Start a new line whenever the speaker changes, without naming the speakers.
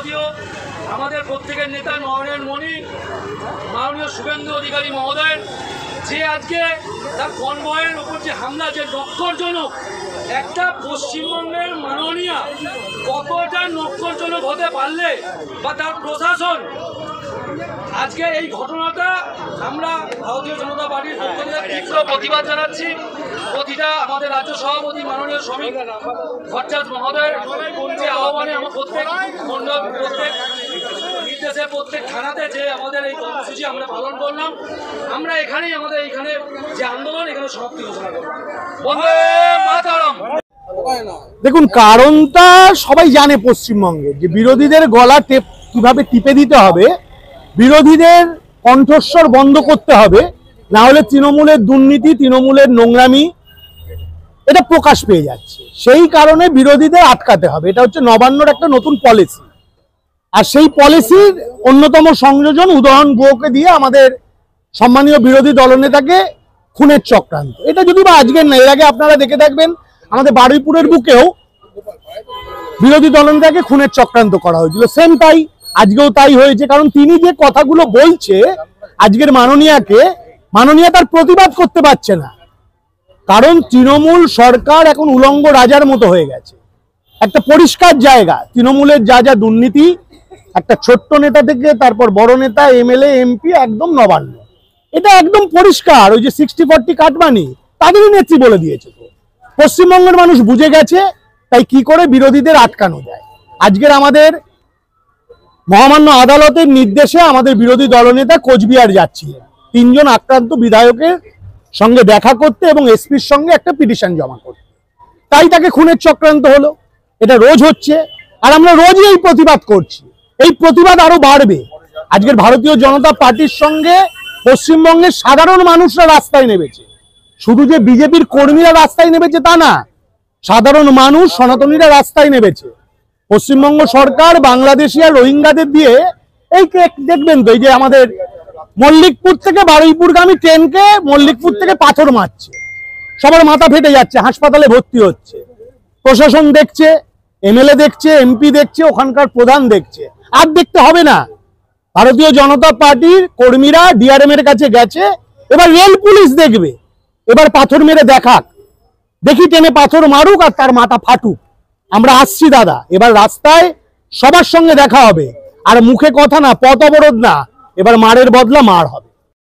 যাবতীয় আমাদের প্রত্যেকের নেতা নয়নের মণি মাননীয় শুভেন্দু অধিকারী মহোদয় যে আজকে তার কনভয়ের ওপর যে হামলা, যে নক্করজনক, একটা পশ্চিমবঙ্গের মাননীয় কতটা নক্করজনক হতে পারলে বা তার প্রশাসন, আজকে এই ঘটনাটা আমরা ভারতীয় জনতা পার্টির পক্ষ থেকে তীব্র প্রতিবাদ জানাচ্ছি। প্রতিটা আমাদের রাজ্য সভাপতি মাননীয় শ্রমিক ভট্টাচার্য মহোদয় যে আহ্বানে আমার প্রত্যেক মণ্ডল, প্রত্যেক নির্দেশে, প্রত্যেক থানাতে যে আমাদের এই কর্মসূচি আমরা পালন করলাম, আমরা এখানেই আমাদের এইখানে যে আন্দোলন এখানে সমাপ্তি ঘোষণা করব। বন্দে মাতরম।
দেখুন, কারণটা সবাই জানে পশ্চিমবঙ্গে, যে বিরোধীদের গলা কিভাবে টিপে দিতে হবে, বিরোধীদের কণ্ঠস্বর বন্ধ করতে হবে, না হলে তৃণমূলের দুর্নীতি, তৃণমূলের নোংরামি এটা প্রকাশ পেয়ে যাচ্ছে। সেই কারণে বিরোধীদের আটকাতে হবে। এটা হচ্ছে নবান্নর একটা নতুন পলিসি। আর সেই পলিসির অন্যতম সংযোজন উদয়ন গুহকে দিয়ে আমাদের সম্মানীয় বিরোধী দলনেতাকে খুনের চক্রান্ত। এটা যদি বা আজকের না, এর আগে আপনারা দেখে থাকবেন আমাদের বারুইপুরের বুকেও বিরোধী দলনেতাকে খুনের চক্রান্ত করা হয়েছিল। সেম তাই আজকেও তাই হয়েছে। কারণ তিনি যে কথাগুলো বলছে আজকের মাননীয়া তার প্রতিবাদ করতে পারছে না। কারণ তৃণমূল সরকার এখন উলঙ্গ রাজার মতো হয়ে গেছে। একটা পরিষ্কার জায়গা, তৃণমূলের যা যা দুর্নীতি, একটা ছোট্ট নেতা থেকে তারপর বড় নেতা, এমএলএ, এমপি, একদম নবান্ন, এটা একদম পরিষ্কার। ওই যে 60-40 কাটমানি তাদেরই নেত্রী বলে দিয়েছে। তো পশ্চিমবঙ্গের মানুষ বুঝে গেছে, তাই কি করে বিরোধীদের আটকানো যায়। আজকের আমাদের মহামান্য আদালতের নির্দেশে আমাদের বিরোধী দলনেতা কোচবিহার যাচ্ছিলেন 3 জন আক্রান্ত বিধায়কের সঙ্গে দেখা করতে এবং এসপির সঙ্গে একটা পিটিশন জমা করতে। তাই তাকে খুনের চক্রান্ত হলো। এটা রোজ হচ্ছে, আর আমরা রোজই এই প্রতিবাদ করছি। এই প্রতিবাদ আরো বাড়বে। আজকের ভারতীয় জনতা পার্টির সঙ্গে পশ্চিমবঙ্গের সাধারণ মানুষরা রাস্তায় নেমেছে। শুধু যে বিজেপির কর্মীরা রাস্তায় নেমেছে তা না, সাধারণ মানুষ, সনাতনীরা রাস্তায় নেমেছে। পশ্চিমবঙ্গ সরকার বাংলাদেশি আর রোহিঙ্গাদের দিয়ে এই দেখবেন তো, এই যে আমাদের মল্লিকপুর থেকে বারুইপুরগামী ট্রেনকে মল্লিকপুর থেকে পাথর মারছে, সবার মাথা ফেটে যাচ্ছে, হাসপাতালে ভর্তি হচ্ছে। প্রশাসন দেখছে, এমএলএ দেখছে, এমপি দেখছে, ওখানকার প্রধান দেখছে। আর দেখতে হবে না। ভারতীয় জনতা পার্টির কর্মীরা ডিআরএম এর কাছে গেছে, এবার রেল পুলিশ দেখবে। এবার পাথর মেরে দেখাক, দেখি টেনে পাথর মারুক আর তার মাথা ফাটুক। আমরা আসছি দাদা, এবার রাস্তায় সবার সঙ্গে দেখা হবে। আর মুখে কথা না, পথ অবরোধ না, এবার মারের বদলা মার হবে।